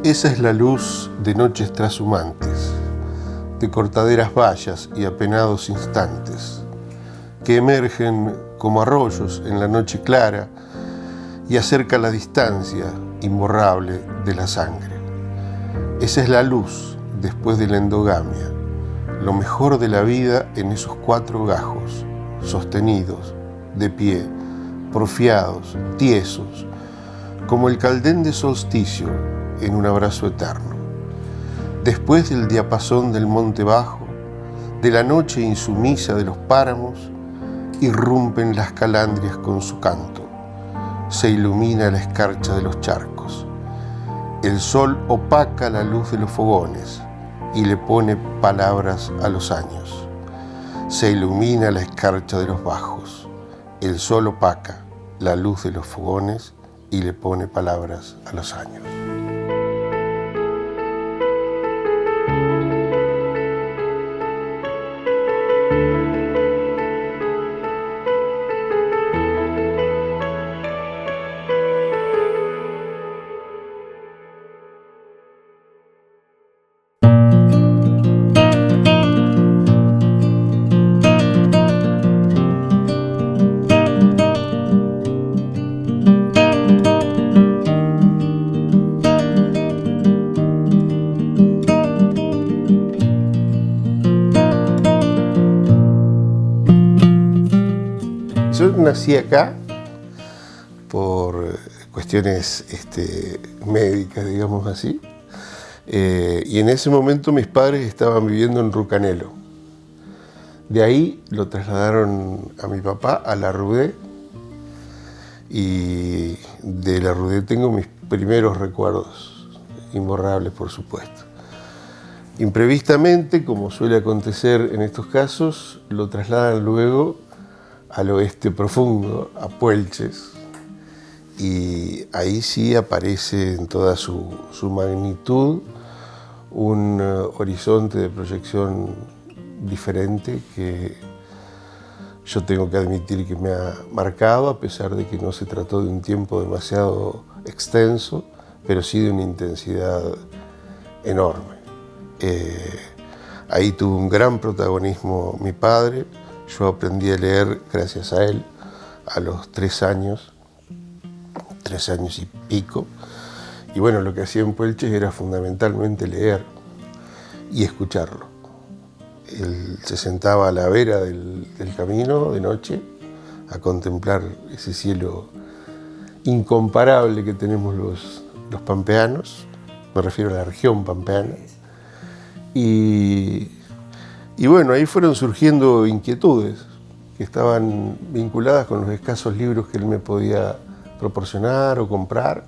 Esa es la luz de noches trashumantes, de cortaderas vallas y apenados instantes, que emergen como arroyos en la noche clara y acerca la distancia imborrable de la sangre. Esa es la luz después de la endogamia, lo mejor de la vida en esos 4 gajos, sostenidos, de pie, porfiados, tiesos, como el caldén de solsticio en un abrazo eterno. Después del diapasón del monte bajo, de la noche insumisa de los páramos, irrumpen las calandrias con su canto. Se ilumina la escarcha de los charcos. El sol opaca la luz de los fogones y le pone palabras a los años. Se ilumina la escarcha de los bajos. El sol opaca la luz de los fogones y le pone palabras a los años. Yo nací acá por cuestiones médicas, digamos así, y en ese momento mis padres estaban viviendo en Rucanelo. De ahí lo trasladaron a mi papá a La Rudé, y de La Rudé tengo mis primeros recuerdos, imborrables por supuesto. Imprevistamente, como suele acontecer en estos casos, lo trasladan luego al oeste profundo, a Puelches, y ahí sí aparece en toda su magnitud un horizonte de proyección diferente que yo tengo que admitir que me ha marcado, a pesar de que no se trató de un tiempo demasiado extenso, pero sí de una intensidad enorme. Ahí tuvo un gran protagonismo mi padre. Yo aprendí a leer gracias a él a los 3 años y pico. Y bueno, lo que hacía en Puelches era fundamentalmente leer y escucharlo. Él se sentaba a la vera del camino de noche a contemplar ese cielo incomparable que tenemos los pampeanos, me refiero a la región pampeana. Y bueno, ahí fueron surgiendo inquietudes que estaban vinculadas con los escasos libros que él me podía proporcionar o comprar.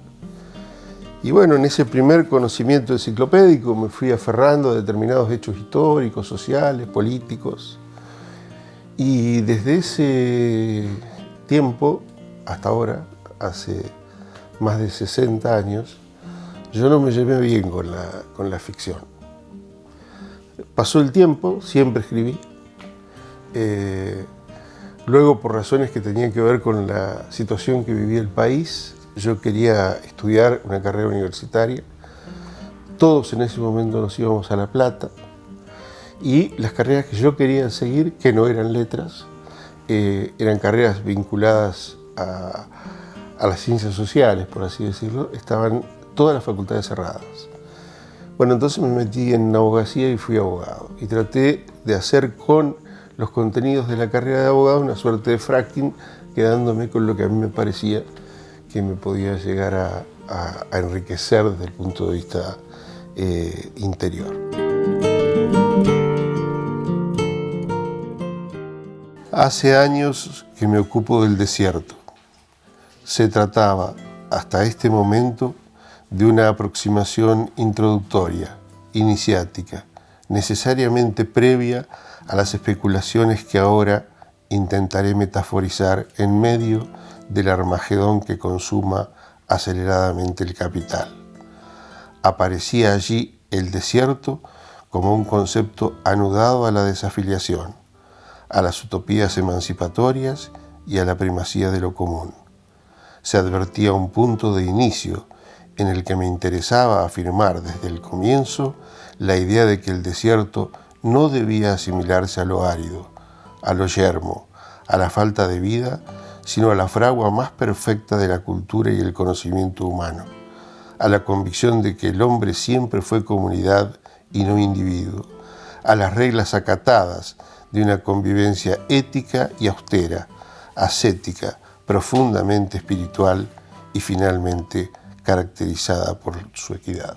Y bueno, en ese primer conocimiento enciclopédico me fui aferrando a determinados hechos históricos, sociales, políticos. Y desde ese tiempo hasta ahora, hace más de 60 años, yo no me llevé bien con la ficción. Pasó el tiempo, siempre escribí. Luego, por razones que tenían que ver con la situación que vivía el país, yo quería estudiar una carrera universitaria. Todos en ese momento nos íbamos a La Plata. Y las carreras que yo quería seguir, que no eran letras, eran carreras vinculadas a las ciencias sociales, por así decirlo, estaban todas las facultades cerradas. Bueno, entonces me metí en abogacía y fui abogado. Y traté de hacer con los contenidos de la carrera de abogado una suerte de fracking, quedándome con lo que a mí me parecía que me podía llegar a enriquecer desde el punto de vista interior. Hace años que me ocupo del desierto. Se trataba, hasta este momento, de una aproximación introductoria, iniciática, necesariamente previa a las especulaciones que ahora intentaré metaforizar en medio del Armagedón que consuma aceleradamente el capital. Aparecía allí el desierto como un concepto anudado a la desafiliación, a las utopías emancipatorias y a la primacía de lo común. Se advertía un punto de inicio en el que me interesaba afirmar desde el comienzo la idea de que el desierto no debía asimilarse a lo árido, a lo yermo, a la falta de vida, sino a la fragua más perfecta de la cultura y el conocimiento humano, a la convicción de que el hombre siempre fue comunidad y no individuo, a las reglas acatadas de una convivencia ética y austera, ascética, profundamente espiritual y finalmente caracterizada por su equidad.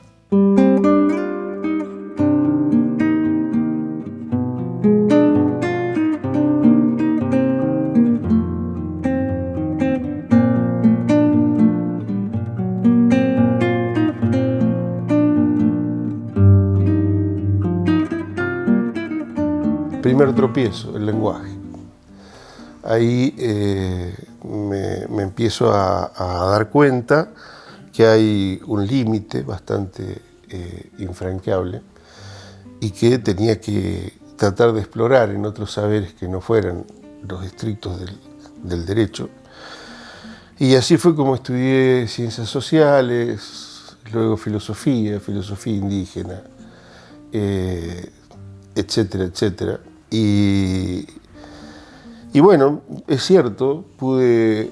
Primer tropiezo, el lenguaje. Ahí me empiezo a dar cuenta que hay un límite bastante infranqueable y que tenía que tratar de explorar en otros saberes que no fueran los estrictos del derecho. Y así fue como estudié ciencias sociales, luego filosofía indígena, etcétera, etcétera. Y bueno, es cierto, pude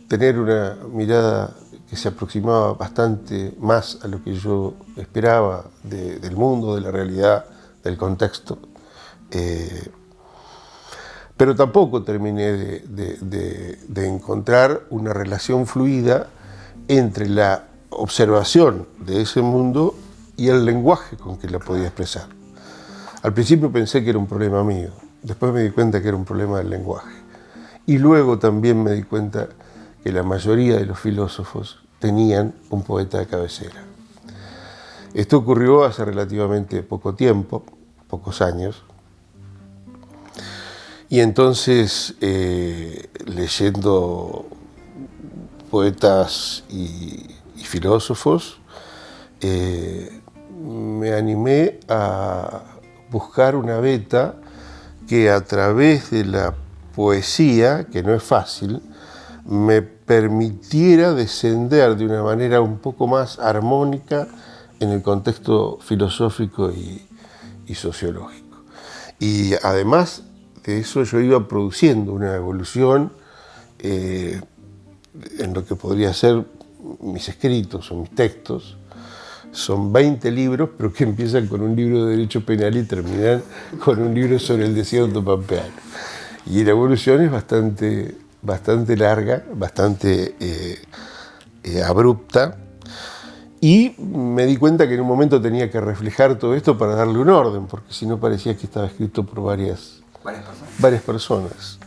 tener una mirada que se aproximaba bastante más a lo que yo esperaba del mundo, de la realidad, del contexto. Pero tampoco terminé de encontrar una relación fluida entre la observación de ese mundo y el lenguaje con que la podía expresar. Al principio pensé que era un problema mío, después me di cuenta que era un problema del lenguaje. Y luego también me di cuenta que la mayoría de los filósofos tenían un poeta de cabecera. Esto ocurrió hace relativamente poco tiempo, pocos años, y entonces leyendo poetas y filósofos, me animé a buscar una veta que a través de la poesía, que no es fácil, me permitiera descender de una manera un poco más armónica en el contexto filosófico y sociológico. Y además de eso yo iba produciendo una evolución en lo que podría ser mis escritos o mis textos. Son 20 libros, pero que empiezan con un libro de derecho penal y terminan con un libro sobre el desierto pampeano. Y la evolución es bastante larga, bastante abrupta. Y me di cuenta que en un momento tenía que reflejar todo esto para darle un orden, porque si no parecía que estaba escrito por varias personas.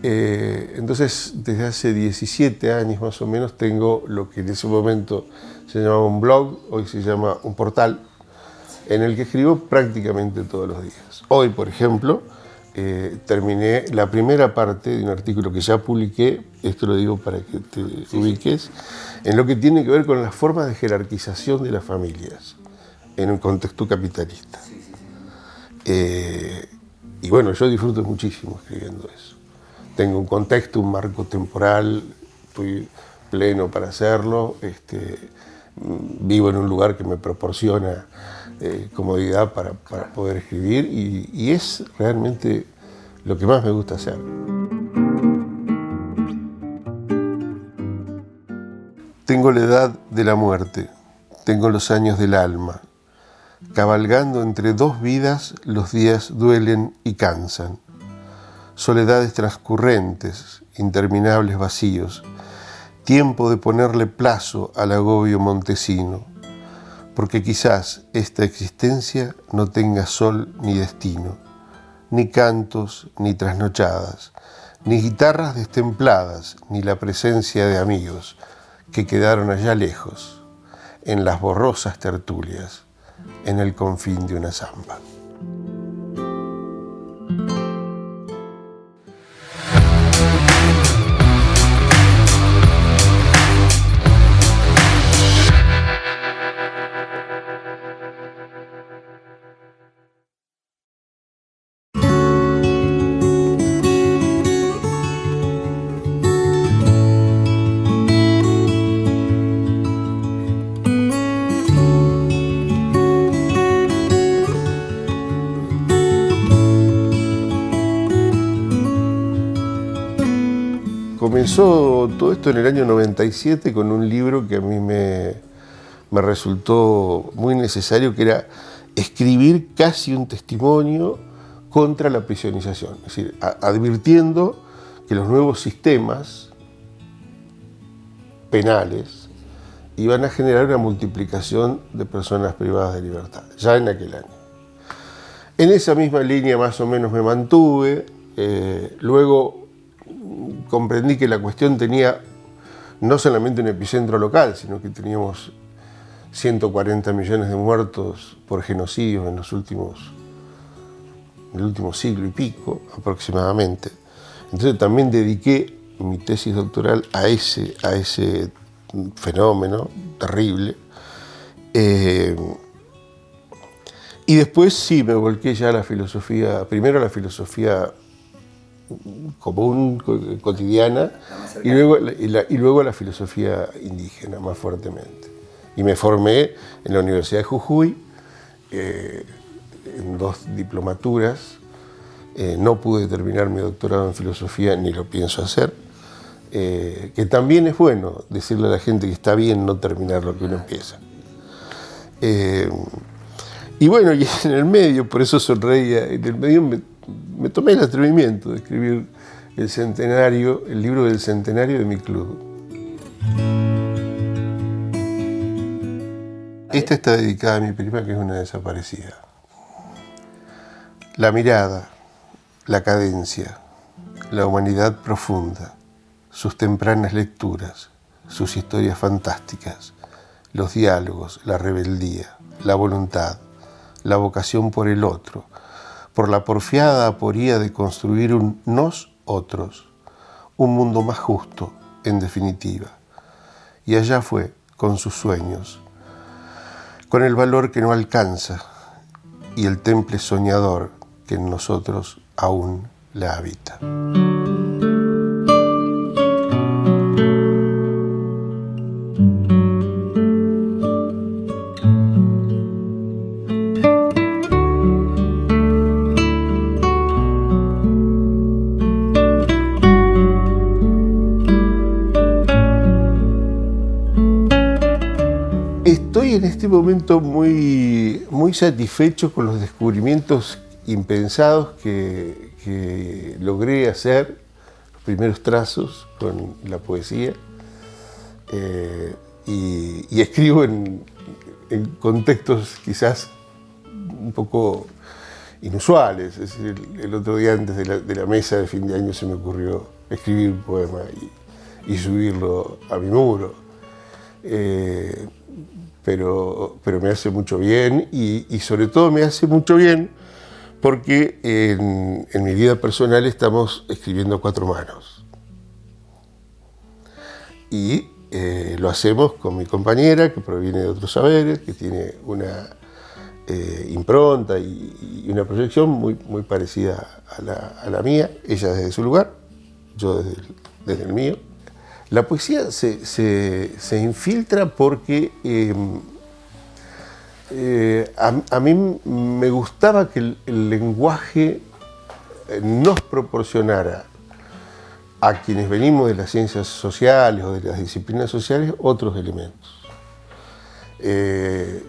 Entonces, desde hace 17 años más o menos, tengo lo que en ese momento se llamaba un blog, hoy se llama un portal, en el que escribo prácticamente todos los días. Hoy, por ejemplo, terminé la primera parte de un artículo que ya publiqué, esto lo digo para que te ubiques, en lo que tiene que ver con las formas de jerarquización de las familias en un contexto capitalista. Y bueno, yo disfruto muchísimo escribiendo eso. Tengo un contexto, un marco temporal, estoy pleno para hacerlo, vivo en un lugar que me proporciona comodidad para poder escribir y es realmente lo que más me gusta hacer. Tengo la edad de la muerte, tengo los años del alma. Cabalgando entre dos vidas, los días duelen y cansan. Soledades transcurrentes, interminables vacíos. Tiempo de ponerle plazo al agobio montesino, porque quizás esta existencia no tenga sol ni destino, ni cantos ni trasnochadas, ni guitarras destempladas, ni la presencia de amigos que quedaron allá lejos, en las borrosas tertulias, en el confín de una zamba. Comenzó todo esto en el año 97 con un libro que a mí me resultó muy necesario, que era escribir casi un testimonio contra la prisionización, es decir, advirtiendo que los nuevos sistemas penales iban a generar una multiplicación de personas privadas de libertad, ya en aquel año. En esa misma línea más o menos me mantuve, luego comprendí que la cuestión tenía no solamente un epicentro local, sino que teníamos 140 millones de muertos por genocidios en el último siglo y pico aproximadamente. Entonces también dediqué mi tesis doctoral a ese fenómeno terrible. Y después sí me volqué ya a la filosofía, primero a la filosofía común, cotidiana, y luego a la filosofía indígena más fuertemente. Y me formé en la Universidad de Jujuy, en 2 diplomaturas. No pude terminar mi doctorado en filosofía, ni lo pienso hacer, que también es bueno decirle a la gente que está bien no terminar lo que uno empieza. Y bueno, y en el medio, por eso sonreía, en el medio me tomé el atrevimiento de escribir el libro del centenario de mi club. Esta está dedicada a mi prima, que es una desaparecida. La mirada, la cadencia, la humanidad profunda, sus tempranas lecturas, sus historias fantásticas, los diálogos, la rebeldía, la voluntad, la vocación por el otro, por la porfiada aporía de construir un nosotros, un mundo más justo, en definitiva. Y allá fue, con sus sueños, con el valor que no alcanza y el temple soñador que en nosotros aún la habita. Estoy en este momento muy satisfecho con los descubrimientos impensados que logré hacer, los primeros trazos con la poesía, y escribo en contextos quizás un poco inusuales. Es decir, el otro día antes de la mesa de fin de año se me ocurrió escribir un poema y subirlo a mi muro. Pero me hace mucho bien y sobre todo me hace mucho bien porque en mi vida personal estamos escribiendo a 4 manos. Y lo hacemos con mi compañera, que proviene de otros saberes, que tiene una impronta y una proyección muy parecida a la mía, ella desde su lugar, yo desde el mío. La poesía se infiltra porque a mí me gustaba que el lenguaje nos proporcionara a quienes venimos de las ciencias sociales o de las disciplinas sociales otros elementos.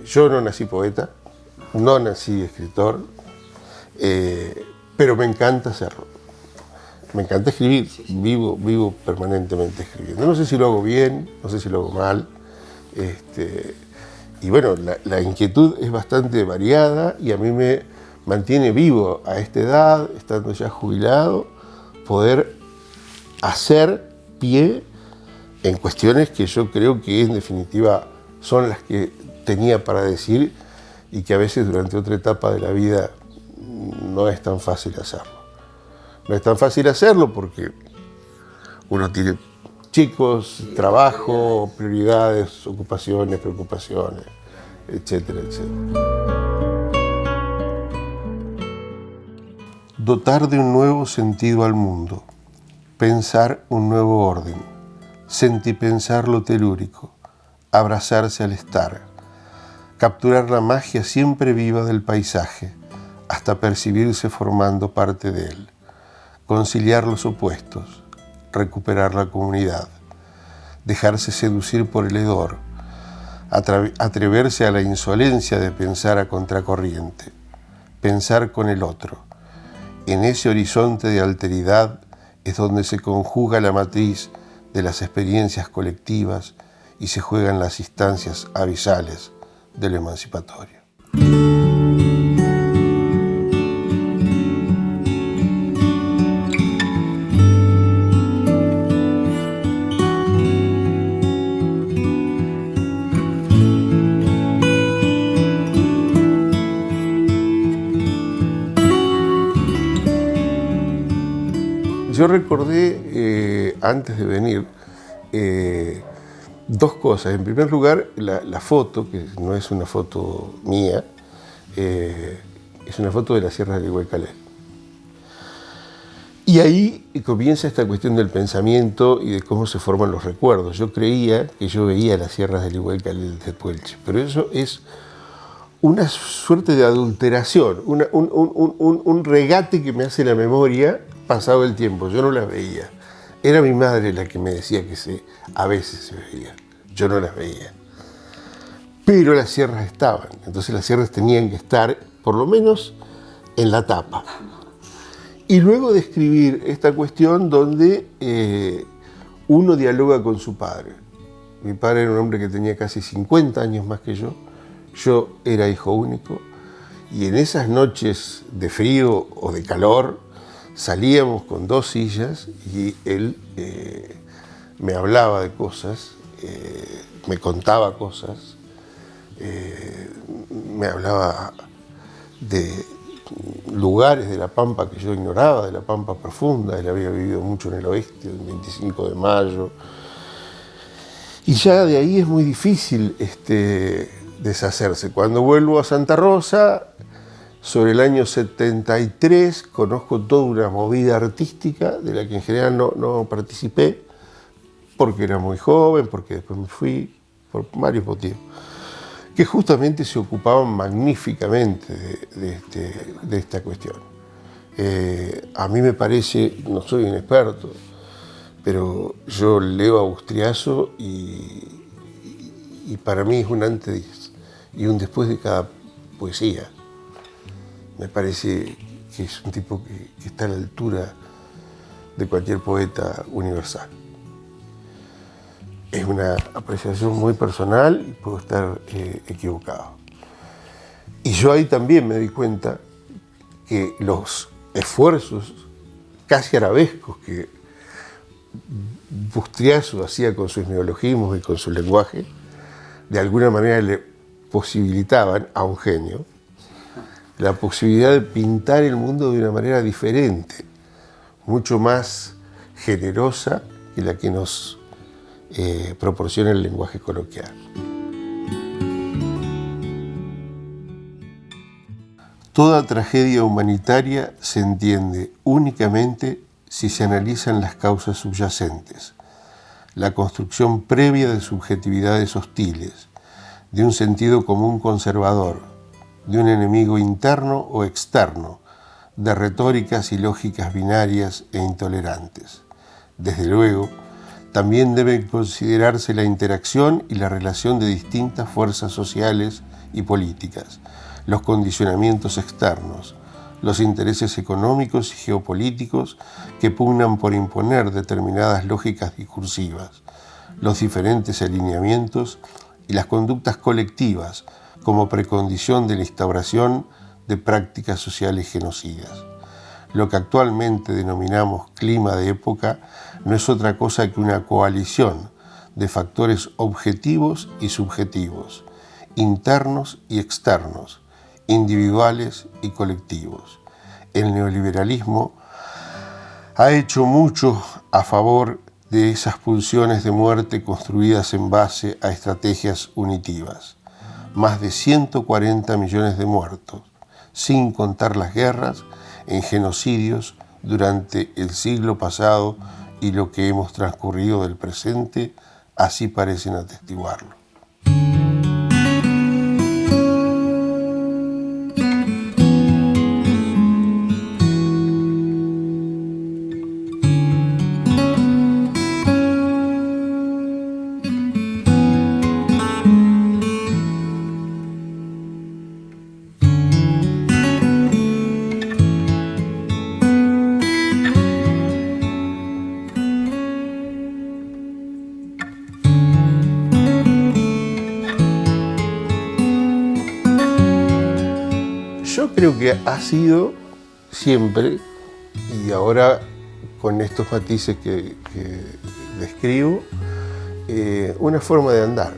Yo no nací poeta, no nací escritor, pero me encanta hacerlo. Me encanta escribir, vivo permanentemente escribiendo. No sé si lo hago bien, no sé si lo hago mal. Y bueno, la inquietud es bastante variada y a mí me mantiene vivo a esta edad, estando ya jubilado, poder hacer pie en cuestiones que yo creo que en definitiva son las que tenía para decir y que a veces durante otra etapa de la vida no es tan fácil hacerlo. No es tan fácil hacerlo porque uno tiene chicos, trabajo, prioridades, ocupaciones, preocupaciones, etcétera, etcétera. Dotar de un nuevo sentido al mundo, pensar un nuevo orden, sentipensar lo telúrico, abrazarse al estar, capturar la magia siempre viva del paisaje, hasta percibirse formando parte de él. Conciliar los opuestos, recuperar la comunidad, dejarse seducir por el hedor, atreverse a la insolencia de pensar a contracorriente, pensar con el otro. En ese horizonte de alteridad es donde se conjuga la matriz de las experiencias colectivas y se juegan las instancias abisales de lo emancipatorio. Yo recordé, antes de venir, dos cosas. En primer lugar, la foto, que no es una foto mía, es una foto de la Sierra del Igualcalé. Y ahí comienza esta cuestión del pensamiento y de cómo se forman los recuerdos. Yo creía que yo veía las sierras del Igualcalé desde Puelche, pero eso es una suerte de adulteración, un regate que me hace la memoria pasado el tiempo. Yo no las veía. Era mi madre la que me decía que a veces se veía. Yo no las veía. Pero las sierras estaban. Entonces las sierras tenían que estar, por lo menos, en la tapa. Y luego describir esta cuestión donde uno dialoga con su padre. Mi padre era un hombre que tenía casi 50 años más que yo. Yo era hijo único. Y en esas noches de frío o de calor, salíamos con dos sillas y él me hablaba de cosas, me contaba cosas, me hablaba de lugares de la Pampa que yo ignoraba, de la Pampa profunda. Él había vivido mucho en el oeste, el 25 de mayo. Y ya de ahí es muy difícil deshacerse. Cuando vuelvo a Santa Rosa, sobre el año 73, conozco toda una movida artística de la que en general no participé, porque era muy joven, porque después me fui, por varios motivos, que justamente se ocupaban magníficamente de esta cuestión. A mí me parece, no soy un experto, pero yo leo a Bustriazo y para mí es un antes y un después de cada poesía. Me parece que es un tipo que está a la altura de cualquier poeta universal. Es una apreciación muy personal y puedo estar equivocado. Y yo ahí también me di cuenta que los esfuerzos casi arabescos que Bustriazo hacía con sus neologismos y con su lenguaje, de alguna manera le posibilitaban a un genio la posibilidad de pintar el mundo de una manera diferente, mucho más generosa que la que nos proporciona el lenguaje coloquial. Toda tragedia humanitaria se entiende únicamente si se analizan las causas subyacentes, la construcción previa de subjetividades hostiles, de un sentido común conservador, de un enemigo interno o externo, de retóricas y lógicas binarias e intolerantes. Desde luego, también debe considerarse la interacción y la relación de distintas fuerzas sociales y políticas, los condicionamientos externos, los intereses económicos y geopolíticos que pugnan por imponer determinadas lógicas discursivas, los diferentes alineamientos y las conductas colectivas como precondición de la instauración de prácticas sociales genocidas. Lo que actualmente denominamos clima de época no es otra cosa que una coalición de factores objetivos y subjetivos, internos y externos, individuales y colectivos. El neoliberalismo ha hecho mucho a favor de esas pulsiones de muerte construidas en base a estrategias unitivas. Más de 140 millones de muertos, sin contar las guerras, en genocidios durante el siglo pasado y lo que hemos transcurrido del presente, así parecen atestiguarlo. creo que ha sido siempre, y ahora con estos matices que describo, una forma de andar.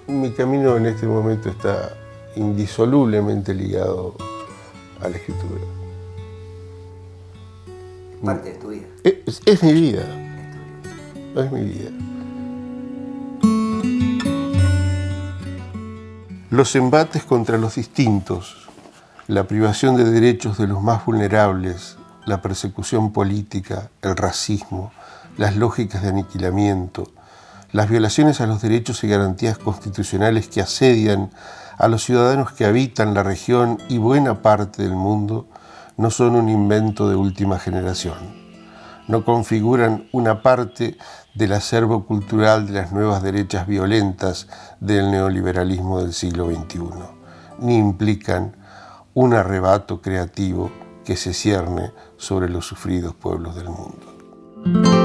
Mi camino en este momento está indisolublemente ligado a la escritura. Parte de tu vida. Es mi vida. Es mi vida. Los embates contra los distintos, la privación de derechos de los más vulnerables, la persecución política, el racismo, las lógicas de aniquilamiento, las violaciones a los derechos y garantías constitucionales que asedian a los ciudadanos que habitan la región y buena parte del mundo, no son un invento de última generación. No configuran una parte del acervo cultural de las nuevas derechas violentas del neoliberalismo del siglo XXI, ni implican un arrebato creativo que se cierne sobre los sufridos pueblos del mundo.